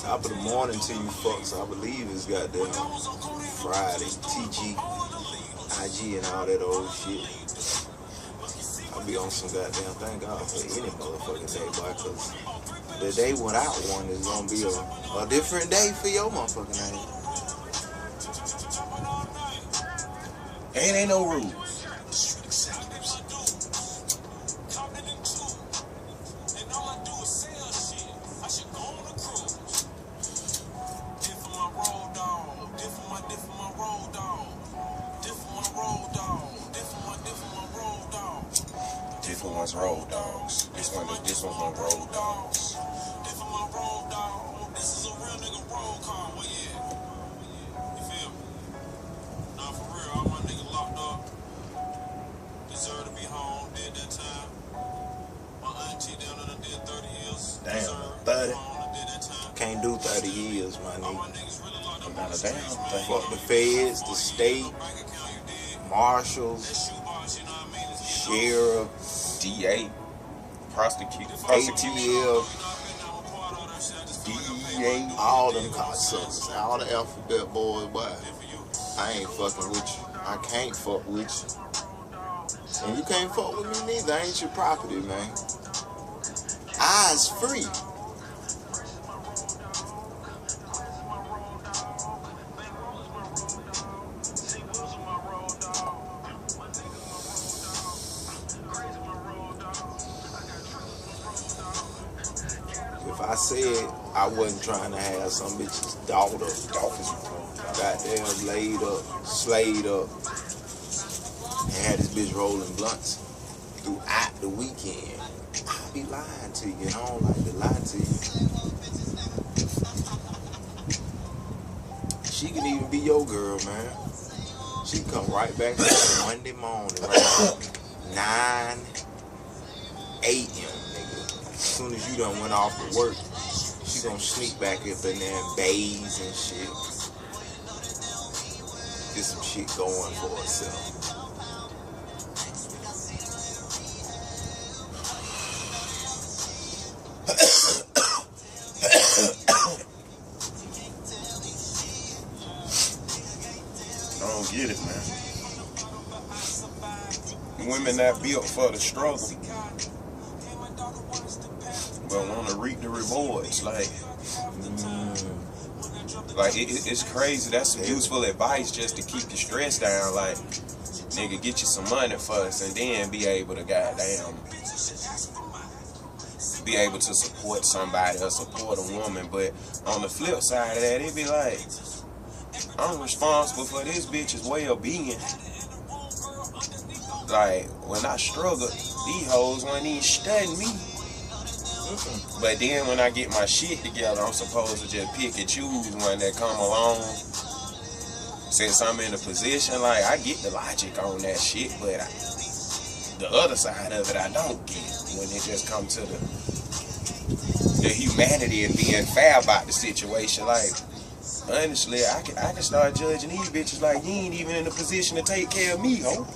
Top of the morning to you fucks. I believe it's goddamn Friday. TG, IG, and all that old shit. I'll be on some goddamn thank God for any motherfucking day, boy, cause the day without one is gonna be a different day for your motherfucking ass. Ain't no rules. Different ones road dogs. This one's on road dogs. This is a real nigga roll call. Well, yeah. You feel me? Nah, for real, all my niggas locked up. Deserve to be home. Did that time. My auntie down there did 30 years. Damn, 30. Can't do 30 years, my nigga. I'm not a damn thing. Fuck the feds, the state, marshals, sheriff, DA, prosecutor, ATL, DEA, all them cocksuckers, all the alphabet boys, boy. I ain't fucking with you. I can't fuck with you. And you can't fuck with me neither. I ain't your property, man. Eyes free. If I said I wasn't trying to have some bitch's daughter, goddamn laid up, slayed up, and had this bitch rolling blunts throughout the weekend, I'd be lying to you, and I don't like to lie to you. She can even be your girl, man. She come right back on Monday morning, right 9 a.m. As soon as you done went off to work, she gonna sneak back up in there and bathe and shit. Get some shit going for herself. I don't get it, man. Women that built for the struggle, but want to reap the rewards. Like it's crazy. That's some useful advice just to keep the stress down. Like, nigga, get you some money first and then be able to goddamn be able to support somebody or support a woman. But on the flip side of that, it be like, I'm responsible for this bitch's well-being. Like, when I struggle, these hoes wasn't even studying me. But then when I get my shit together, I'm supposed to just pick and choose one that come along. Since I'm in a position, like, I get the logic on that shit, but the other side of it I don't get. When it just comes to the humanity of being fair about the situation. Like, honestly, I can start judging these bitches like, you ain't even in a position to take care of me, ho.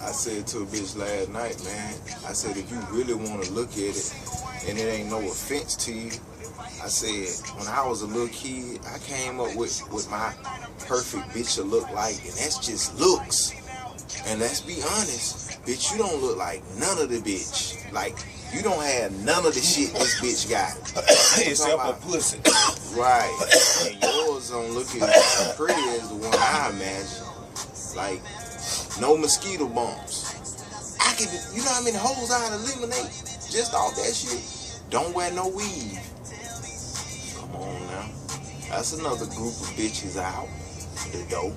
I said to a bitch last night, man, I said, if you really want to look at it, and it ain't no offense to you, I said, when I was a little kid, I came up with my perfect bitch to look like, and that's just looks. And let's be honest, bitch, you don't look like none of the bitch. Like, you don't have none of the shit this bitch got. Except a pussy. Right. And yours don't look as pretty as the one I imagine. Like, no mosquito bumps. I could, you know how many hoes I eliminate just off that shit? Don't wear no weave. Come on now. That's another group of bitches out the door.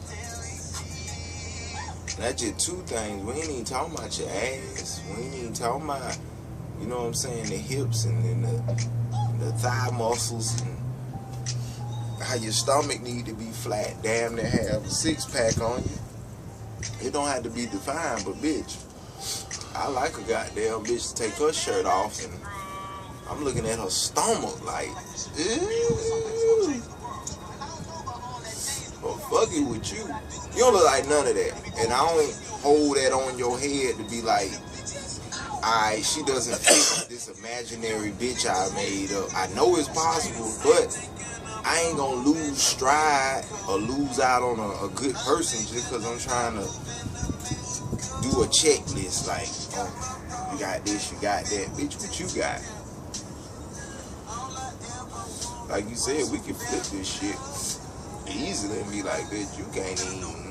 That's just two things. We ain't even talking about your ass. We ain't even talking about, you know what I'm saying, the hips and then the thigh muscles and how your stomach need to be flat. Damn near have a six-pack on you. It don't have to be defined, but bitch, I like a goddamn bitch to take her shirt off and I'm looking at her stomach like, ew. But fuck it with you. You don't look like none of that. And I don't hold that on your head to be like, alright, she doesn't fit this imaginary bitch I made up. I know it's possible, but I ain't gonna lose stride or lose out on a good person just because I'm trying to do a checklist. Like, oh, you got this, you got that. Bitch, what you got? Like you said, we can flip this shit easily and be like, bitch, you can't even.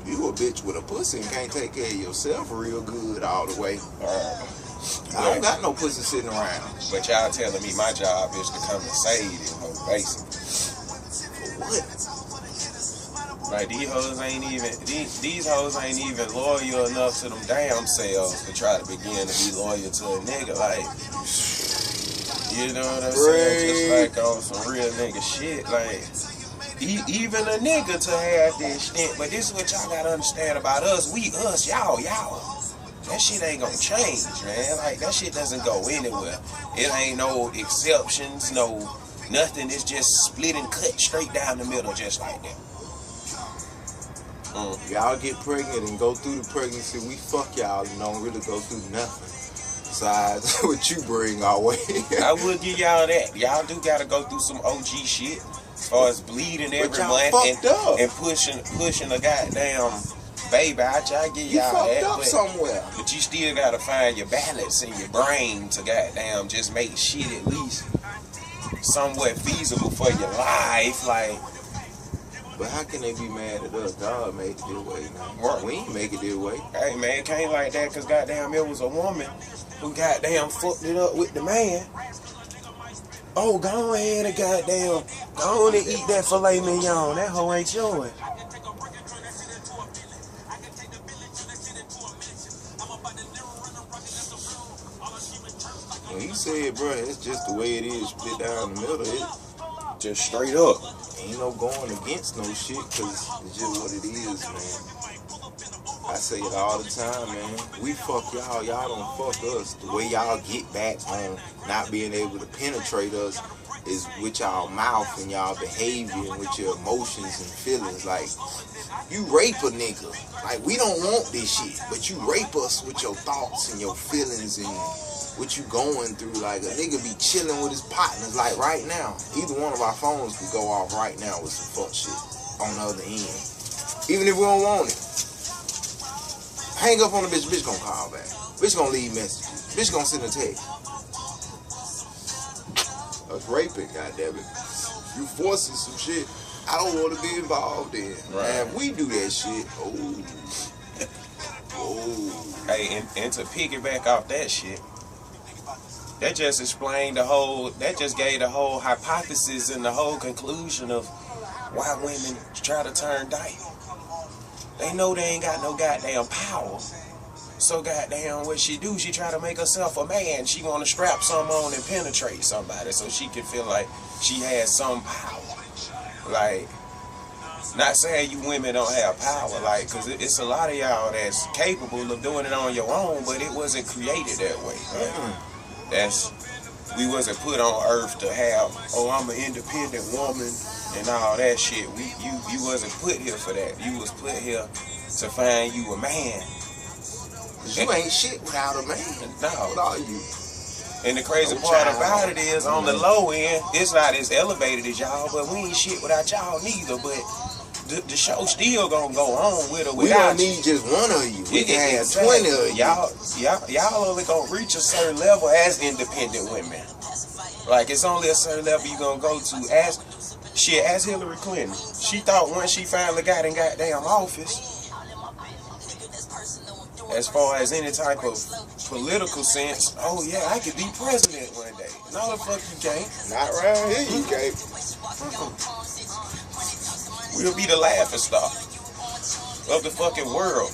You a bitch with a pussy and can't take care of yourself real good all the way. I don't got no pussy sitting around. But y'all telling me my job is to come and save this hoe, basically. For what? Like these hoes ain't even loyal enough to them damn selves to try to begin to be loyal to a nigga. Like, you know what I'm saying? Just like on some real nigga shit. Like, even a nigga to have this shit. But this is what y'all gotta understand about us. We us, y'all. That shit ain't gonna change, man. Like, that shit doesn't go anywhere. It ain't no exceptions, no nothing. It's just split and cut straight down the middle, just like that. Y'all get pregnant and go through the pregnancy. We fuck y'all and don't really go through nothing besides what you bring our way. I would give y'all that. Y'all do gotta go through some OG shit as far as bleeding every month and pushing a goddamn baby out. Y'all give y'all that. Up somewhere. But you still gotta find your balance in your brain to goddamn just make shit at least somewhat feasible for your life. Like, but how can they be mad at us? God made it this way, man. We ain't make it this way. Hey, man, it came like that because goddamn it was a woman who goddamn fucked it up with the man. Oh, go ahead and goddamn, go on and eat that filet mignon. That hoe ain't yours. When you said, bro, it's just the way it is, split down the middle. It just straight up. Ain't no going against no shit, cause it's just what it is, man. I say it all the time, man. We fuck y'all, y'all don't fuck us. The way y'all get back on not being able to penetrate us is with y'all mouth and y'all behavior and with your emotions and feelings. Like, you rape a nigga. Like, we don't want this shit, but you rape us with your thoughts and your feelings and what you going through. Like, a nigga be chilling with his partners, like right now. Either one of our phones could go off right now with some fuck shit on the other end. Even if we don't want it. Hang up on the bitch, bitch gonna call back. Bitch gonna leave messages. Bitch gonna send a text. That's raping, goddammit. You forcing some shit I don't want to be involved in. Right. And if we do that shit, Hey, and to piggyback off that shit, that just explained that just gave the whole hypothesis and the whole conclusion of why women try to turn dyke. They know they ain't got no goddamn power. So goddamn what she do, she try to make herself a man. She gonna strap something on and penetrate somebody so she can feel like she has some power. Like, not saying you women don't have power, like, cause it's a lot of y'all that's capable of doing it on your own, but it wasn't created that way. Right? We wasn't put on earth to have, oh, I'm an independent woman and all that shit. You wasn't put here for that. You was put here to find you a man. You ain't shit without a man. No. What are you? And the crazy part about it is, on the low end, it's not as elevated as y'all, but we ain't shit without y'all neither. But the show still gonna go on with or without. We don't need just one of you. We can have 20 of you. Y'all only gonna reach a certain level as independent women. Like, it's only a certain level you gonna go to. As Hillary Clinton. She thought once she finally got in goddamn office, as far as any type of political sense, oh yeah, I could be president one day. No, the fuck you can't. Not around here, you can't. We'll be the laughing stock of the fucking world.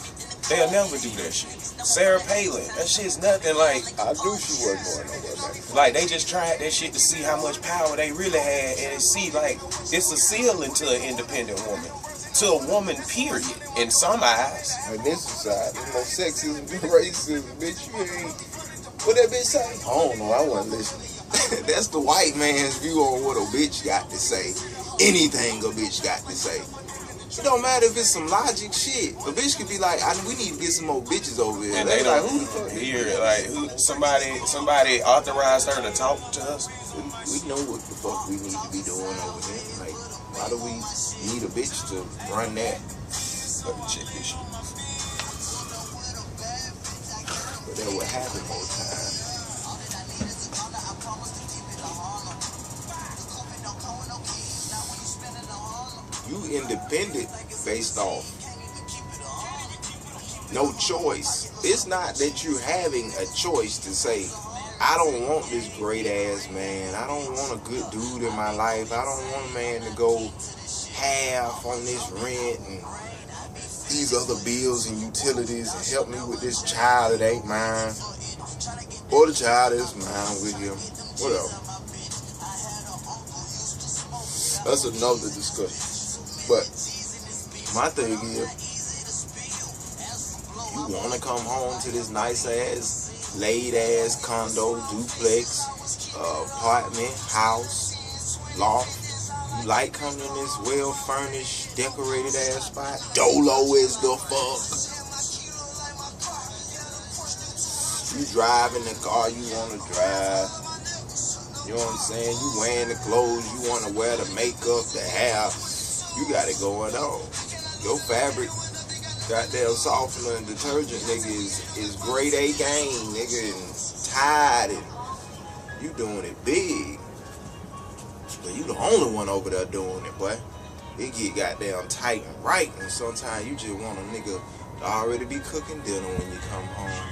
They'll never do that shit. Sarah Palin, that shit's nothing like. I knew she wasn't going nowhere, man. Like, they just tried that shit to see how much power they really had, and see, like, it's a ceiling to an independent woman. To a woman, period, in some eyes. In this society, no sexism, racism, bitch, you ain't. What that bitch say? I don't know, I wasn't listening. That's the white man's view on what a bitch got to say. Anything a bitch got to say. It don't matter if it's some logic shit. A bitch could be like, we need to get some more bitches over here. And They they like, don't who the fuck? hear like somebody authorized her to talk to us. We know what the fuck we need to be doing over there. Like, why do we need a bitch to run that? Let me check this shit. But that would happen more time. You independent based off no choice. It's not that you're having a choice to say, I don't want this great ass man. I don't want a good dude in my life. I don't want a man to go half on this rent and these other bills and utilities and help me with this child that ain't mine. Or the child is mine with him. Whatever. That's another discussion. But my thing is, you want to come home to this nice ass, laid ass condo, duplex, apartment, house, loft. You like coming in this well furnished, decorated ass spot. Dolo is the fuck. You driving the car you want to drive. You know what I'm saying? You wearing the clothes you want to wear, the makeup, the hair. You got it going on. Your fabric, goddamn softener and detergent, nigga, is grade A game, nigga, and tied, and you doing it big. But you the only one over there doing it, boy. It get goddamn tight and right, and sometimes you just want a nigga to already be cooking dinner when you come home.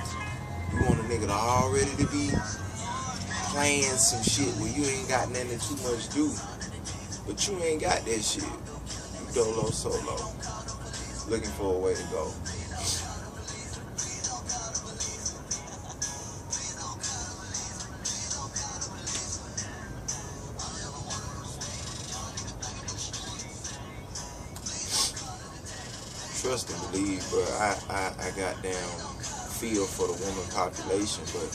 You want a nigga to already to be playing some shit where you ain't got nothing too much do. But you ain't got that shit. You dolo solo. Looking for a way to go. Trust and believe, but I got down feel for the woman population, but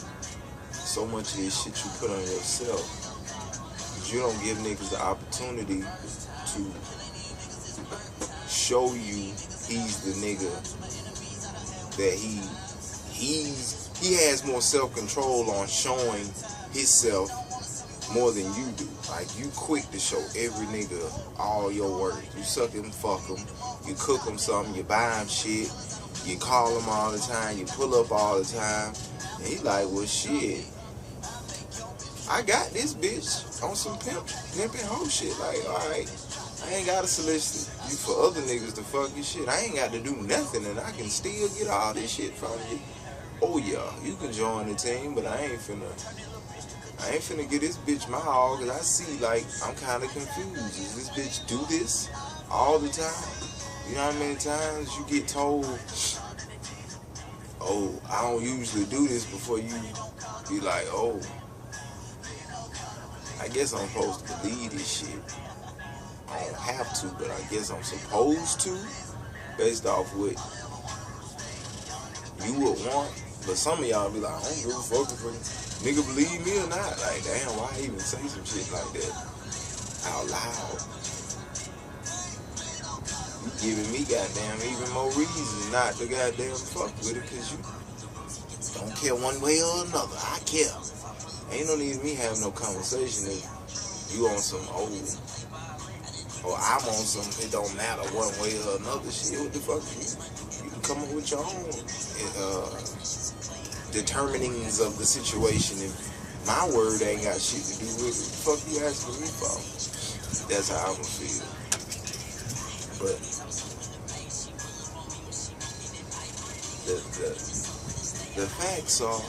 so much of this shit you put on yourself, you don't give niggas the opportunity to show you he's the nigga that he has more self-control on showing himself more than you do. Like, you quick to show every nigga all your work. You suck him, fuck him, you cook him something, you buy him shit, you call him all the time, you pull up all the time, and he like, well shit, I got this bitch on some pimping hoe shit. Like, alright, I ain't gotta solicit you for other niggas to fuck your shit. I ain't got to do nothing, and I can still get all this shit from you. Oh yeah, you can join the team, but I ain't finna get this bitch my all, cause I see, like, I'm kinda confused. Does this bitch do this all the time? You know how many times you get told, oh, I don't usually do this, before you be like, oh, I guess I'm supposed to believe this shit. I don't have to, but I guess I'm supposed to, based off what you would want. But some of y'all be like, I don't give a fuck if a nigga believe me or not. Like, damn, why even say some shit like that out loud? You giving me goddamn even more reason not to goddamn fuck with it, cause you don't care one way or another. I care. Ain't no need of me having no conversation if you on some old, or I'm on some, it don't matter one way or another shit. What the fuck? You can come up with your own determinings of the situation. If my word ain't got shit to do with it, what the fuck you asking me for? That's how I'm gonna feel. But the facts are,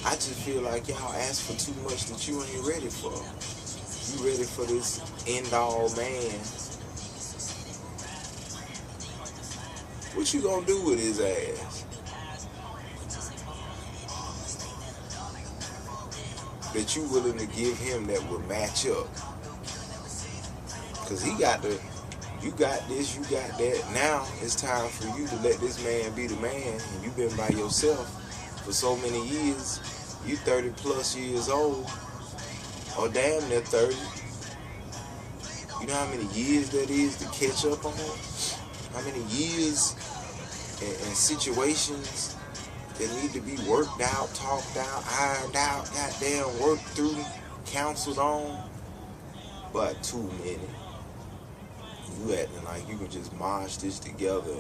I just feel like y'all ask for too much that you ain't ready for. You ready for this end-all man. What you gonna do with his ass? That you willing to give him that will match up? Cause he got the, you got this, you got that. Now it's time for you to let this man be the man. And you've been by yourself for so many years. You 30 plus years old, or damn near 30. You know how many years that is to catch up on? How many years and situations that need to be worked out, talked out, ironed out, goddamn worked through, counseled on? But too many. You acting like you can just march this together.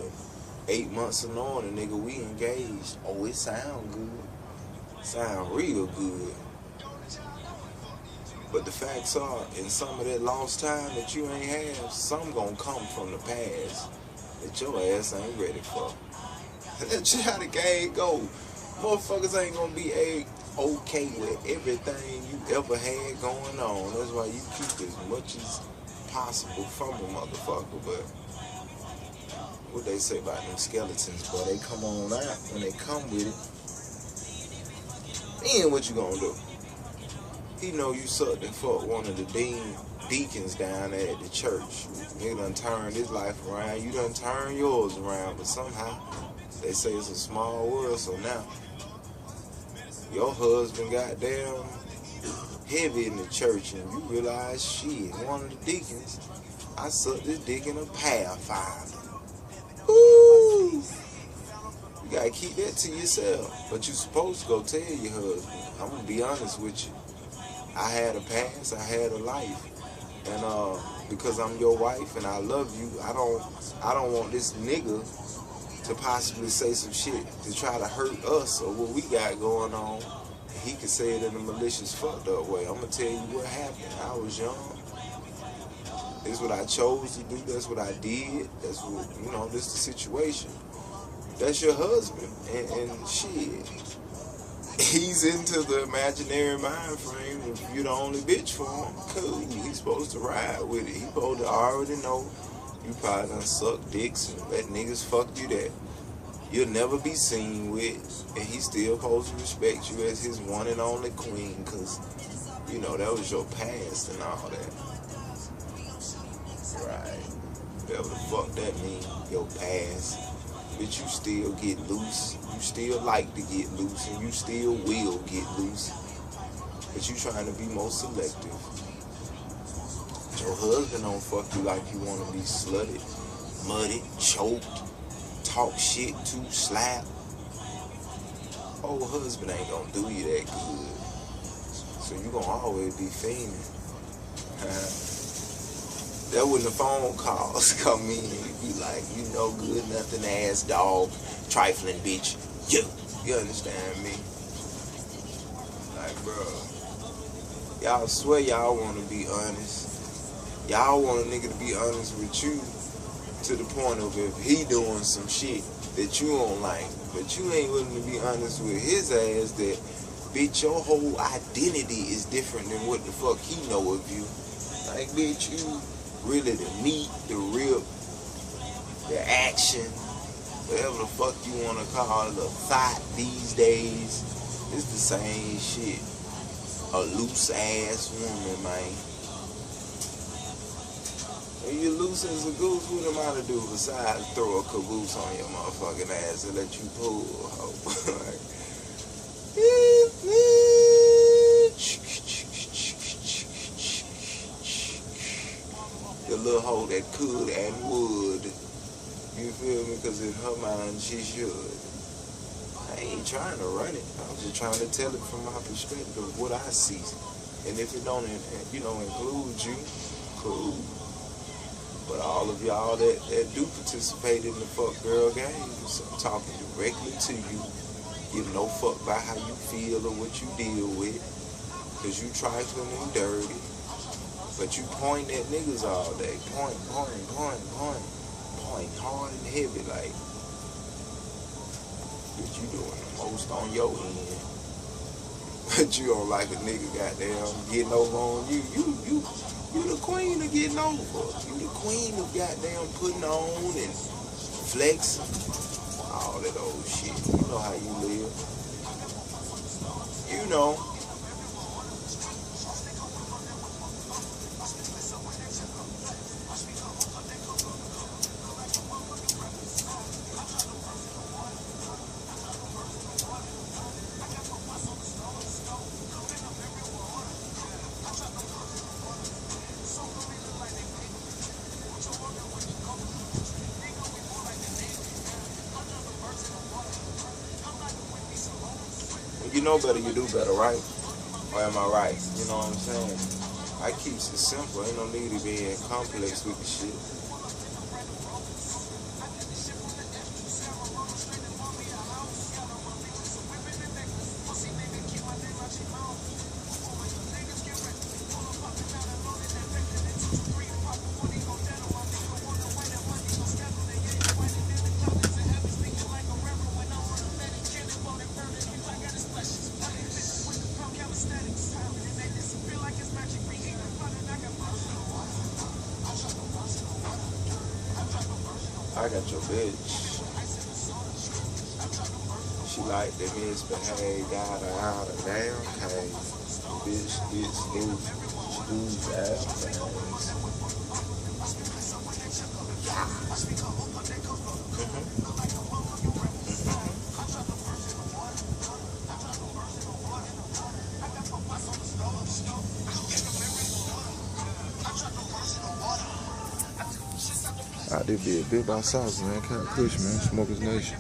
8 months and on, and nigga, we engaged. Oh, it sound good. Sound real good. But the facts are, in some of that lost time that you ain't have, some gonna come from the past that your ass ain't ready for. That's how the game go. Motherfuckers ain't gonna be okay with everything you ever had going on. That's why you keep as much as possible from a motherfucker. But what they say about them skeletons, boy, they come on out when they come with it. Then what you gonna do? He know you sucked and fucked one of the deacons down there at the church. He done turned his life around. You done turned yours around. But somehow, they say it's a small world. So now, your husband goddamn heavy in the church. And you realize, shit, one of the deacons, I sucked this dick in a Pathfinder. Woo! You gotta keep that to yourself. But you supposed to go tell your husband. I'm gonna be honest with you. I had a past, I had a life, and because I'm your wife and I love you, I don't want this nigga to possibly say some shit to try to hurt us or what we got going on. He could say it in a malicious, fucked up way. I'm gonna tell you what happened. I was young. This is what I chose to do. That's what I did. That's what, you know, this is the situation. That's your husband, and shit. He's into the imaginary mind frame. If you're the only bitch for him, cool. He's supposed to ride with it. He's supposed to already know you probably done suck dicks and let niggas fuck you that you'll never be seen with. And he's still supposed to respect you as his one and only queen, because, you know, that was your past and all that. Right. Whatever the fuck that mean, your past. But you still get loose. You still like to get loose, and you still will get loose. But you trying to be more selective. Your husband don't fuck you like you want to be slutted, mudded, choked, talk shit to, slap. Old husband ain't gonna do you that good. So you gonna always be fiending. That when the phone calls come in, you be like, you know good, nothing ass dog, trifling bitch, you understand me? Like, bro, y'all swear y'all want to be honest. Y'all want a nigga to be honest with you to the point of if he doing some shit that you don't like, but you ain't willing to be honest with his ass that, bitch, your whole identity is different than what the fuck he know of you. Like, bitch, you really the meat, the rip, the action, whatever the fuck you want to call it, a thought these days, it's the same shit. A loose ass woman, man. When you loose as a goose, what am I to do besides throw a caboose on your motherfucking ass and let you pull? The little hoe that could and would. You feel me? Because in her mind, she should. I ain't trying to run it. I'm just trying to tell it from my perspective of what I see. And if it don't, you know, include you, cool. But all of y'all that do participate in the fuck girl games, I'm talking directly to you. Give no fuck about how you feel or what you deal with. Because you trifling and dirty. But you point at niggas all day. Point hard and heavy, like, bitch, you doing the most on your end. But you don't like a nigga goddamn getting over on you. You the queen of getting over. You the queen of goddamn putting on and flexing. All that old shit. You know how you live. You know. you know better, you do better, right? Or am I right? You know what I'm saying? I keeps it simple. Ain't no need to be complex with the shit. I got your bitch. She like the misbehave, got her out of damn case. Bitch gets loose, she lose ass things. This be a bit by sauce, man. Cat Kush, man. Smokers Nation.